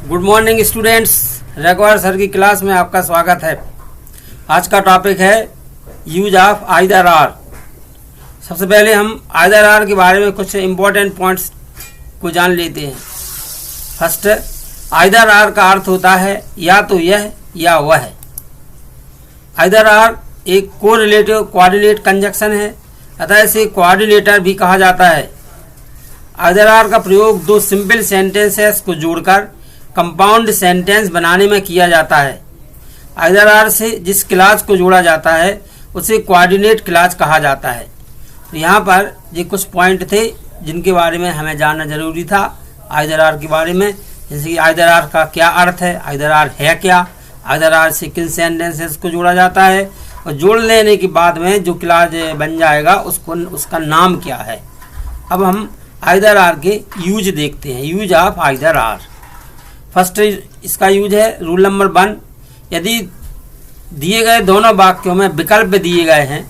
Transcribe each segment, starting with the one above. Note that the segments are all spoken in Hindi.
गुड मॉर्निंग स्टूडेंट्स, रघुवर सर की क्लास में आपका स्वागत है। आज का टॉपिक है यूज ऑफ आइदर आर। सबसे पहले हम आइदर आर के बारे में कुछ इम्पोर्टेंट पॉइंट्स को जान लेते हैं। फर्स्ट, आइदर आर का अर्थ होता है या तो यह या वह। आइदर आर एक कोरिलेटिव कोऑर्डिनेट कंजक्शन है, अतः इसे कोऑर्डिनेटर भी कहा जाता है। आइदर आर का प्रयोग दो सिंपल सेंटेंसेस को जोड़कर कंपाउंड सेंटेंस बनाने में किया जाता है। आइदर आर से जिस क्लास को जोड़ा जाता है उसे कोऑर्डिनेट क्लास कहा जाता है। तो यहाँ पर ये कुछ पॉइंट थे जिनके बारे में हमें जानना जरूरी था आइदर आर के बारे में। जैसे कि आइदर आर का क्या अर्थ है, आइदर आर है क्या, आइदर आर से किन सेंटेंसेस को जोड़ा जाता है, और जोड़ लेने के बाद में जो क्लास बन जाएगा उसका नाम क्या है। अब हम आइदर आर के यूज देखते हैं। Use of either or. First इसका यूज है रूल नंबर 1। यदि दिए गए दोनों वाक्यों में विकल्प दिए गए हैं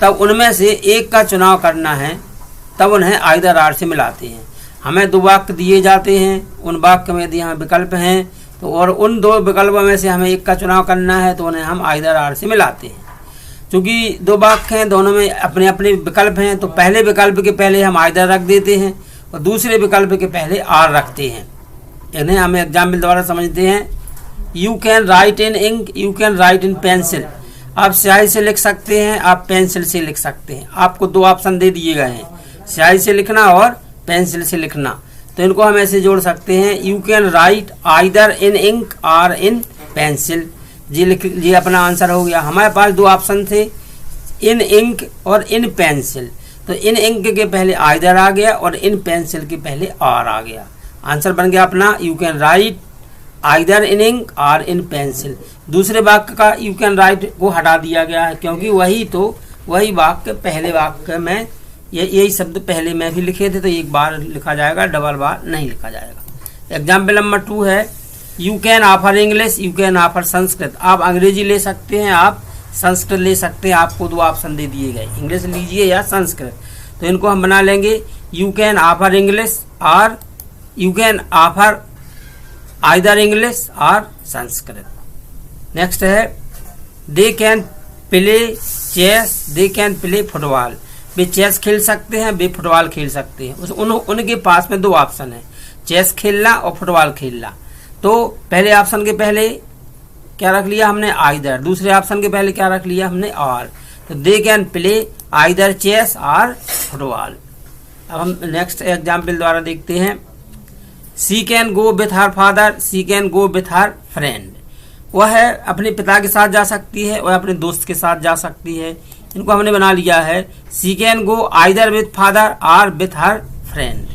तब उनमें से एक का चुनाव करना है, तब उन्हें आइदर आर से मिलाते हैं। हमें दो वाक्य दिए जाते हैं, उन वाक्य में यदि हमें विकल्प हैं तो और उन दो विकल्पों में से हमें एक का चुनाव करना है तो उन्हें हम आइदर आर से मिलाते हैं। क्योंकि दो वाक्य हैं, दोनों में अपने अपने विकल्प हैं, तो पहले विकल्प के पहले हम आइदर रख देते हैं और दूसरे विकल्प के पहले आर रखते हैं। इन्हें हम एग्जाम्पल द्वारा समझते हैं। You can write in ink, you can write in pencil. आप स्याही से लिख सकते हैं, आप पेंसिल से लिख सकते हैं। आपको दो ऑप्शन दे दिए गए हैं, स्याही से लिखना और पेंसिल से लिखना। तो इनको हम ऐसे जोड़ सकते हैं, you can write either in ink or in pencil. ये अपना आंसर हो गया। हमारे पास दो ऑप्शन थे, इन इंक और इन पेंसिल। तो इन इंक के पहले आइदर आ गया और इन पेंसिल के पहले आर आ गया। आंसर बन गया अपना you can write either in ink or in pencil. दूसरे वाक्य का यू कैन राइट को हटा दिया गया है, क्योंकि वही वाक्य पहले वाक्य में यही शब्द पहले में भी लिखे थे, तो एक बार लिखा जाएगा, डबल बार नहीं लिखा जाएगा। एग्जाम्पल नंबर 2 है, you can offer English, you can offer Sanskrit. आप अंग्रेजी ले सकते हैं, आप संस्कृत ले सकते हैं। आपको दो ऑप्शन दे दिए गए, इंग्लिश लीजिए या संस्कृत। तो इनको हम बना लेंगे, you can offer English or you can offer either English or Sanskrit. Next है, they can play chess, they can play football. वे चेस खेल सकते हैं, वे फुटबॉल खेल सकते हैं। उनके पास में दो ऑप्शन है, चेस खेलना और फुटबॉल खेलना। तो पहले ऑप्शन के पहले क्या रख लिया हमने, आइदर। दूसरे ऑप्शन के पहले क्या रख लिया हमने, और। तो they can play either chess और फुटबॉल। अब हम नेक्स्ट एग्जाम्पल द्वारा देखते हैं, she can go with her father, she can go with her friend. वह अपने पिता के साथ जा सकती है, वह अपने दोस्त के साथ जा सकती है। इनको हमने बना लिया है, she can go either with father और विथ हर फ्रेंड।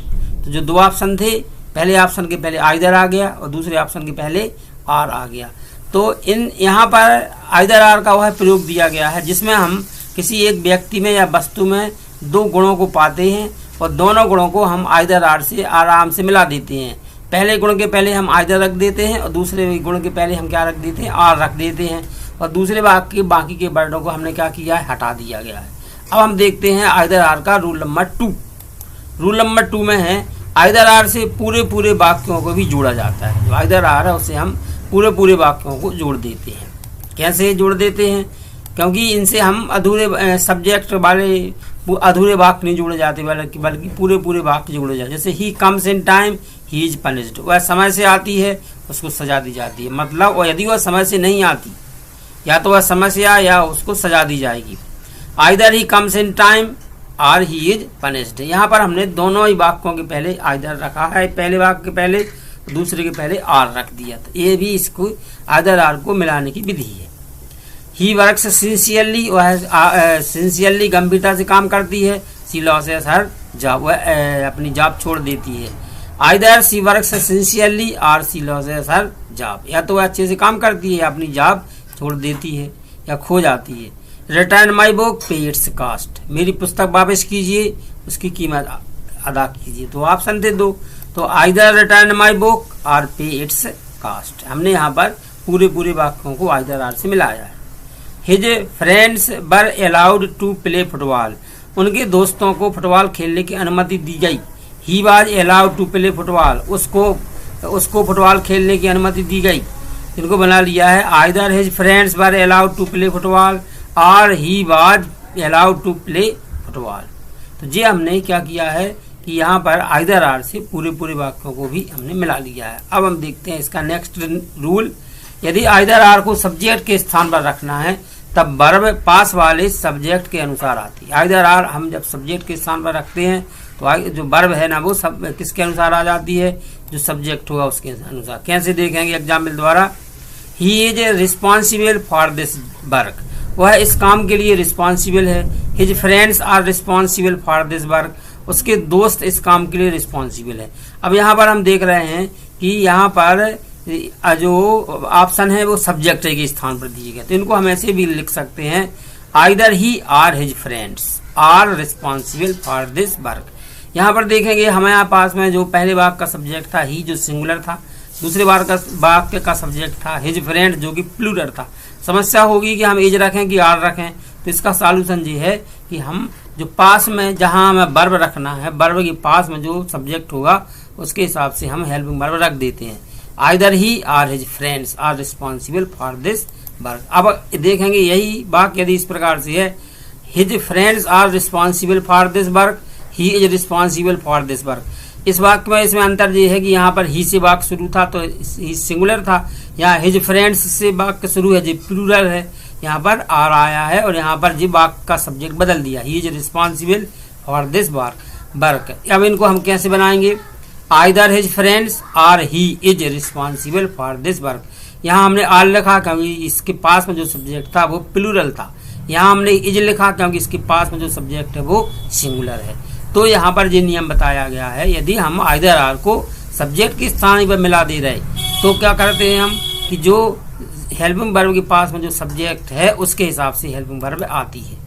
तो जो दो ऑप्शन थे, पहले ऑप्शन के पहले आइदर आ गया और दूसरे ऑप्शन के पहले आर आ गया। तो यहाँ पर आइदर आर का वह प्रयोग दिया गया है जिसमें हम किसी एक व्यक्ति में या वस्तु में दो गुणों को पाते हैं और दोनों गुणों को हम आइदर आर से आराम से मिला देते हैं। पहले गुण के पहले हम आइदर रख देते हैं और दूसरे गुण के पहले हम क्या रख देते हैं, आर रख देते हैं। और दूसरे बाकी के वर्डों को हमने क्या किया है, हटा दिया गया है। अब हम देखते हैं आइदर आर का रूल नंबर 2। रूल नंबर 2 में है, आइदर आर से पूरे वाक्यों को भी जोड़ा जाता है। जो आइदर आर है उससे हम पूरे वाक्यों को जोड़ देते हैं। कैसे जोड़ देते हैं, क्योंकि इनसे हम अधूरे सब्जेक्ट वाले अधूरे वाक्य नहीं जोड़े जाते, बल्कि पूरे वाक्य जोड़े जाते। जैसे he comes in time he is punished, वह समय से आती है उसको सजा दी जाती है। मतलब और यदि वह समय से नहीं आती, या तो वह समय से आए या उसको सजा दी जाएगी। Either he comes in time और ही इज पनिश्ड। यहाँ पर हमने दोनों ही वाक्यों के पहले आइदर रखा है, पहले वाक्य के पहले, दूसरे के पहले आर रख दिया। तो ये भी इसको आइदर आर को मिलाने की विधि है। ही वर्क्स सिंसियरली, वह सिंसियरली गंभीरता से काम करती है। सी लॉसेस हर जॉब, वह अपनी जॉब छोड़ देती है। आइदर सी वर्क्स सिंसियरली और सी लॉसेस हर जॉब, या तो वह अच्छे से काम करती है या अपनी जॉब छोड़ देती है या खो जाती है। Return my book pay its cost, मेरी पुस्तक वापस कीजिए, उसकी कीमत अदा कीजिए। तो ऑप्शन थे दो, तो आइदर रिटर्न माई बुक और पे इट्स कास्ट। हमने यहाँ पर पूरे वाक्यों को आइदर आर से मिलाया है। His friends were allowed to play football, उनके दोस्तों को फुटबॉल खेलने की अनुमति दी गई। He was allowed to play football, उसको तो उसको फुटबॉल खेलने की अनुमति दी गई। इनको बना लिया है either his friends were allowed to play football और he was allowed to play football. तो ये हमने क्या किया है कि यहाँ पर आइदर आर से पूरे वाक्यों को भी हमने मिला लिया है। अब हम देखते हैं इसका नेक्स्ट रूल। यदि आइदर आर को सब्जेक्ट के स्थान पर रखना है तब वर्ब पास वाले सब्जेक्ट के अनुसार आती है। आइदर आर हम जब सब्जेक्ट के स्थान पर रखते हैं तो जो वर्ब है ना वो सब किसके अनुसार आ जाती है, जो सब्जेक्ट होगा उसके अनुसार। कैसे देखेंगे एग्जाम्पल द्वारा। He is responsible for this work, वह इस काम के लिए रिस्पॉन्सिबल है। His friends are responsible for this work, उसके दोस्त इस काम के लिए रिस्पॉन्सिबल है। अब यहाँ पर हम देख रहे हैं कि यहाँ पर जो ऑप्शन है वो सब्जेक्ट के स्थान पर दिए गए, तो इनको हम ऐसे भी लिख सकते हैं either he or his friends are responsible for this work. यहाँ पर देखेंगे हमारे पास में जो पहले वाक्य का सब्जेक्ट था ही जो सिंगुलर था, दूसरे वाक्य का सब्जेक्ट था हिज फ्रेंड जो कि प्लूरल था। समस्या होगी कि हम इज रखें कि आर रखें, तो इसका सॉल्यूशन ये है कि हम जो पास में जहाँ हमें वर्ब रखना है, वर्ब के पास में जो सब्जेक्ट होगा उसके हिसाब से हम हेल्पिंग वर्ब रख देते हैं। Either he or his friends are responsible for this work. अब देखेंगे यही वाक्य यदि इस प्रकार से है his friends are responsible for this work, he is responsible for this work. इस वाक्य में इसमें अंतर ये है कि यहाँ पर ही से वाक्य शुरू था तो ही सिंगुलर था, यहाँ हिज फ्रेंड्स से वाक्य शुरू है जो प्लूरल है, यहाँ पर आर आया है और यहाँ पर जी वाक्य का सब्जेक्ट बदल दिया, he is responsible for this work. अब इनको हम कैसे बनाएंगे, either his friends or he is responsible for this work. यहाँ हमने आर लिखा क्योंकि इसके पास में जो सब्जेक्ट था वो प्लूरल था, यहाँ हमने इज लिखा क्योंकि इसके पास में जो सब्जेक्ट है वो सिंगुलर है। तो यहाँ पर ये नियम बताया गया है, यदि हम आइदर आर को सब्जेक्ट के स्थान पर मिला दे रहे तो क्या करते हैं हम कि जो हेल्पिंग वर्ब के पास में जो सब्जेक्ट है उसके हिसाब से हेल्पिंग वर्ब आती है।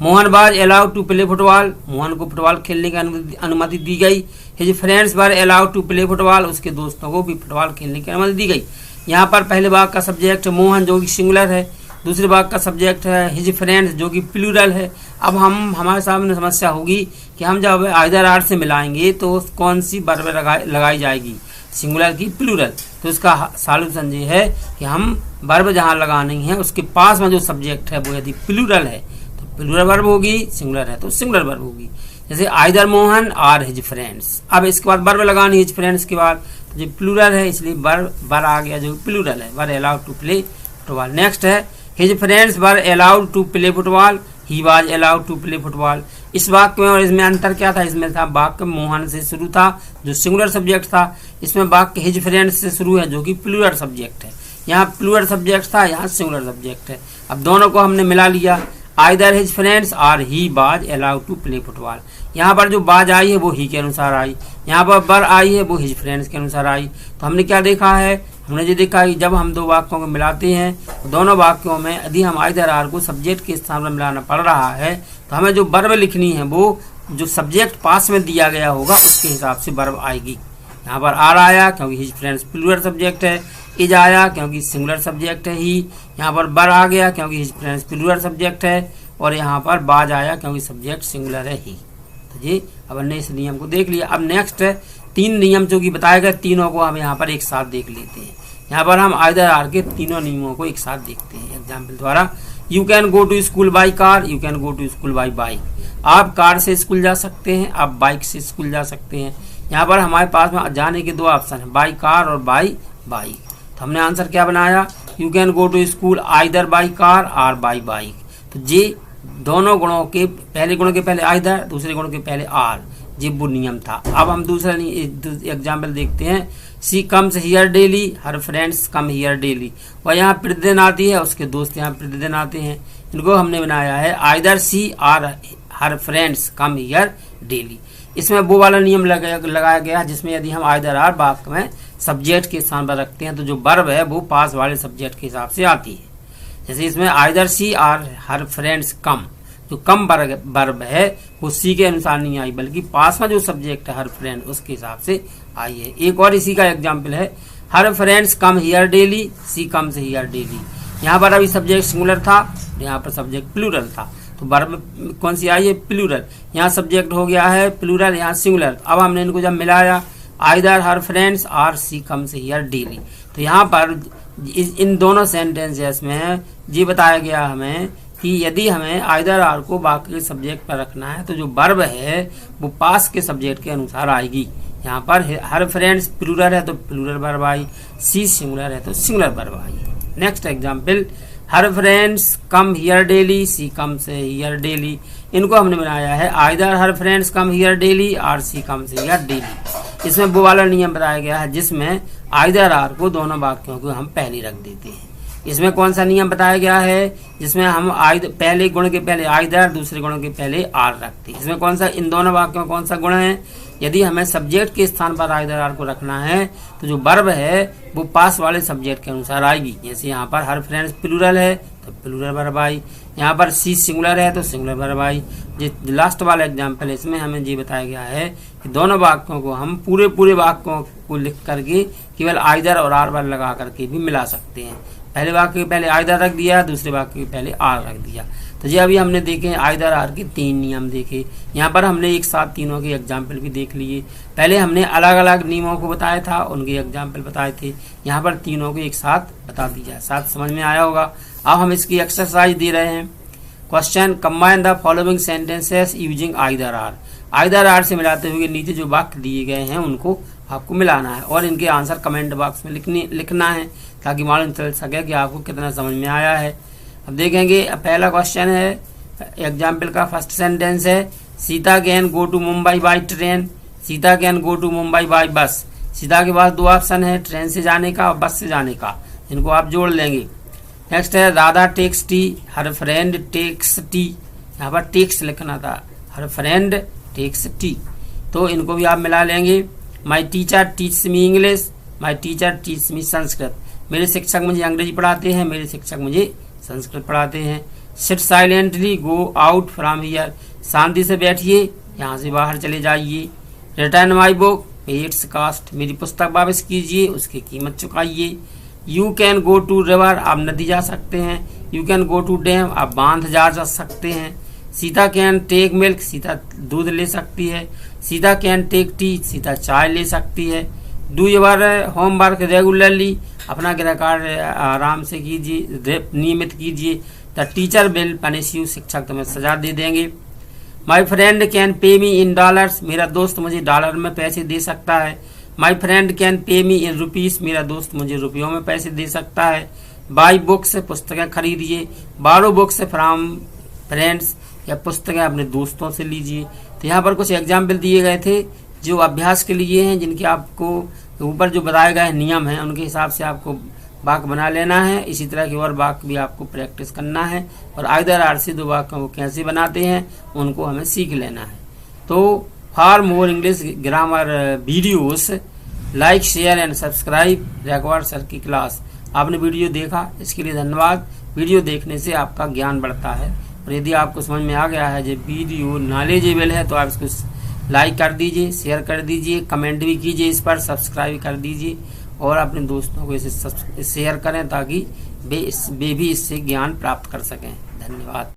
Mohan was allowed to play football, Mohan को फुटबॉल खेलने की अनुमति दी गई। His friends were allowed to play football, उसके दोस्तों को भी फुटबॉल खेलने की अनुमति दी गई। यहाँ पर पहले वाक्य का सब्जेक्ट मोहन जो कि सिंगुलर है, दूसरे वाक्य का सब्जेक्ट है हिज फ्रेंड्स जो कि प्लूरल है। अब हमारे सामने समस्या होगी कि हम जब आइदर आर से मिलाएंगे तो कौन सी वर्ब लगाई जाएगी, सिंगुलर की प्लूरल। तो इसका सॉल्यूशन ये है कि हम वर्ब जहाँ लगानी है उसके पास में जो सब्जेक्ट है वो यदि प्लूरल है तो प्लूरल वर्ब होगी, सिंगुलर है तो सिंगुलर वर्ब होगी। जैसे either Mohan or his friends. अब इसके बाद वर्ब लगानी हिज फ्रेंड्स के बाद, तो जो प्लूरल है इसलिए वर्ब आ गया जो प्लूरल है, were allowed to play football. Next है his friends were allowed to play football, he was allowed to play football. इस वाक्य में और इसमें अंतर क्या था, इसमें था वाक्य मोहन से शुरू था जो सिंगुलर सब्जेक्ट था, इसमें वाक्य हिज फ्रेंड्स से शुरू है जो कि प्लूरल सब्जेक्ट है। यहाँ प्लूरल सब्जेक्ट था, यहाँ सिंगुलर सब्जेक्ट है। अब दोनों को हमने मिला लिया, either his friends or he was allowed to play football. यहाँ पर जो बाज आई है वो ही के अनुसार आई, यहाँ पर बर आई है वो हिज फ्रेंड्स के अनुसार आई। तो हमने क्या देखा है, हमने ये देखा कि जब हम दो वाक्यों को मिलाते हैं दोनों वाक्यों में यदि हम आइदर आर को सब्जेक्ट के स्थान पर मिलाना पड़ रहा है तो हमें जो वर्ब लिखनी है वो जो सब्जेक्ट पास में दिया गया होगा उसके हिसाब से वर्ब आएगी। यहाँ पर आर आया क्योंकि हिज फ्रेंड्स प्लूरल सब्जेक्ट है, इज आया क्योंकि सिंगुलर सब्जेक्ट है ही, यहाँ पर बर आ गया क्योंकि हिज फ्रेंड्स प्लूरल सब्जेक्ट है, और यहाँ पर बाज आया क्योंकि सब्जेक्ट सिंगुलर है ही। तो जी अब हमने इस नियम को देख लिया। अब नेक्स्ट है 3 नियम जो कि बताए गए, तीनों को हम यहाँ पर एक साथ देख लेते हैं। यहाँ पर हम आइदर आर के तीनों नियमों को एक साथ देखते हैं एग्जाम्पल द्वारा। You can go to school by car, you can go to school by bike. आप कार से स्कूल जा सकते हैं, आप बाइक से स्कूल जा सकते हैं। यहाँ पर हमारे पास में जाने के 2 ऑप्शन है, बाई कार और बाई बाइक। तो हमने आंसर क्या बनाया, you can go to school either by car और बाई बाइक। तो ये दोनों गुणों के पहले गुणों के पहले आइदर, दूसरे गुणों के पहले आर, ये वो नियम था। अब हम दूसरा एग्जाम्पल देखते हैं। She comes here daily, her friends come here daily. वह यहाँ प्रतिदिन आती है, उसके दोस्त यहाँ प्रतिदिन आते हैं। इनको हमने बनाया है either she or her friends come here daily. इसमें वो वाला नियम लगाया गया जिसमें यदि हम आइदर आर वाक्य में सब्जेक्ट के स्थान पर रखते हैं तो जो वर्ब है वो पास वाले सब्जेक्ट के हिसाब से आती है। जैसे इसमें either she or her friends come, जो कम वर्ब है वो सी के अनुसार नहीं आई बल्कि पास में जो सब्जेक्ट है हर फ्रेंड उसके हिसाब से आई है। एक और इसी का एग्जाम्पल है, her friends come here daily, she come से हियर डेली। यहाँ पर अभी सब्जेक्ट सिंगुलर था, यहाँ पर सब्जेक्ट प्लूरल था, तो वर्ब कौन सी आई है, प्लूरल। यहाँ सब्जेक्ट हो गया है प्लूरल, यहाँ सिंगुलर। अब हमने इनको जब मिलाया आइदर हर फ्रेंड्स और शी कम्स हियर डेली। तो यहाँ पर इन दोनों सेंटेंसेस में ये बताया गया हमें कि यदि हमें आइदर आर को बाकी के सब्जेक्ट पर रखना है तो जो वर्ब है वो पास के सब्जेक्ट के अनुसार आएगी। यहाँ पर हर फ्रेंड्स प्लूरल है तो प्लूरल वर्ब आई, सी सिंगुलर है तो सिंगुलर वर्ब आई। Next example, her friends come here daily, she comes here daily. इनको हमने बनाया है either her friends come here daily or she comes here daily. इसमें वो वाला नियम बताया गया है जिसमें आइदर आर को दोनों वाक्यों को हम पहले रख देते हैं। इसमें कौन सा नियम बताया गया है, जिसमें हम पहले गुण के पहले आइदर, दूसरे गुण के पहले आर रखते हैं। इसमें कौन सा, इन दोनों वाक्यों में कौन सा गुण है, यदि हमें सब्जेक्ट के स्थान पर आइदर आर को रखना है तो जो वर्ब है वो पास वाले सब्जेक्ट के अनुसार आएगी। जैसे यहाँ पर हर फ्रेंड्स प्लूरल है तो प्लूरल वर्ब आई, यहाँ पर सी सिंगुलर है तो सिंगुलर वर्ब आई। जो लास्ट वाला एग्जाम्पल है इसमें हमें ये बताया गया है कि दोनों वाक्यों को हम पूरे वाक्यों को लिख करके केवल आइदर और आर वर्ब लगा करके भी मिला सकते हैं। पहले वाक्य के पहले आइदर रख दिया, दूसरे वाक्य के पहले आर रख दिया। तो ये अभी हमने देखे आइदर आर के 3 नियम देखे। यहाँ पर हमने एक साथ तीनों के एग्जाम्पल भी देख लिए। पहले हमने अलग अलग नियमों को बताया था, उनके एग्जाम्पल बताए थे। यहाँ पर तीनों को एक साथ बता दिया, साथ समझ में आया होगा। अब हम इसकी एक्सरसाइज दे रहे हैं। Question, combine the following sentences using either or. Either or से मिलाते हुए नीचे जो वाक्य दिए गए हैं उनको आपको मिलाना है और इनके आंसर कमेंट बॉक्स में लिखना है ताकि मालूम चल सके कि आपको कितना समझ में आया है। अब देखेंगे, पहला क्वेश्चन है, एग्जाम्पल का फर्स्ट सेंटेंस है, Sita can go to Mumbai by train, Sita can go to Mumbai by bus. Sita के पास 2 ऑप्शन है, ट्रेन से जाने का और बस से जाने का, इनको आप जोड़ लेंगे। नेक्स्ट है, Radha takes tea, her friend takes tea. यहाँ पर टेक्स लिखना था, हर फ्रेंड टेक्स टी, तो इनको भी आप मिला लेंगे। My teacher teach me English, my teacher teach me Sanskrit. मेरे शिक्षक मुझे अंग्रेजी पढ़ाते हैं, मेरे शिक्षक मुझे संस्कृत पढ़ाते हैं। Sit silently go out from here, शांति से बैठिए, यहाँ से बाहर चले जाइए। Return my book pay its cost, मेरी पुस्तक वापस कीजिए, उसकी कीमत चुकाइए। You can go to river, आप नदी जा सकते हैं। You can go to dam, आप बांध जा सकते हैं। Sita can take milk, Sita दूध ले सकती है। Sita can take tea, Sita चाय ले सकती है। डू योर होमवर्क रेगुलरली, अपना गृह कार्य आराम से कीजिए, नियमित कीजिए। The teacher will punish you, शिक्षक तुम्हें सजा दे देंगे। My friend can pay me in dollars, मेरा दोस्त मुझे डॉलर में पैसे दे सकता है। My friend can pay me in rupees, मेरा दोस्त मुझे रुपयों में पैसे दे सकता है। बाई बुक्स, पुस्तकें खरीदिए। बारो बुक्स फ्रॉम फ्रेंड्स, या पुस्तकें अपने दोस्तों से लीजिए। तो यहाँ पर कुछ एग्जाम्पल दिए गए थे जो अभ्यास के लिए हैं, जिनके आपको ऊपर जो बताए गए नियम हैं उनके हिसाब से आपको वाक्य बना लेना है। इसी तरह की और वाक्य भी आपको प्रैक्टिस करना है और आइदर आर से 2 वाक्यों को कैसे बनाते हैं उनको हमें सीख लेना है। तो for more English grammar videos like share and subscribe Raikwar sir की क्लास। आपने वीडियो देखा, इसके लिए धन्यवाद। वीडियो देखने से आपका ज्ञान बढ़ता है और यदि आपको समझ में आ गया है जो वीडियो नॉलेजेबल है तो आप इसको लाइक कर दीजिए, शेयर कर दीजिए, कमेंट भी कीजिए, इस पर सब्सक्राइब कर दीजिए और अपने दोस्तों को इसे शेयर करें ताकि वे भी इससे ज्ञान प्राप्त कर सकें। धन्यवाद।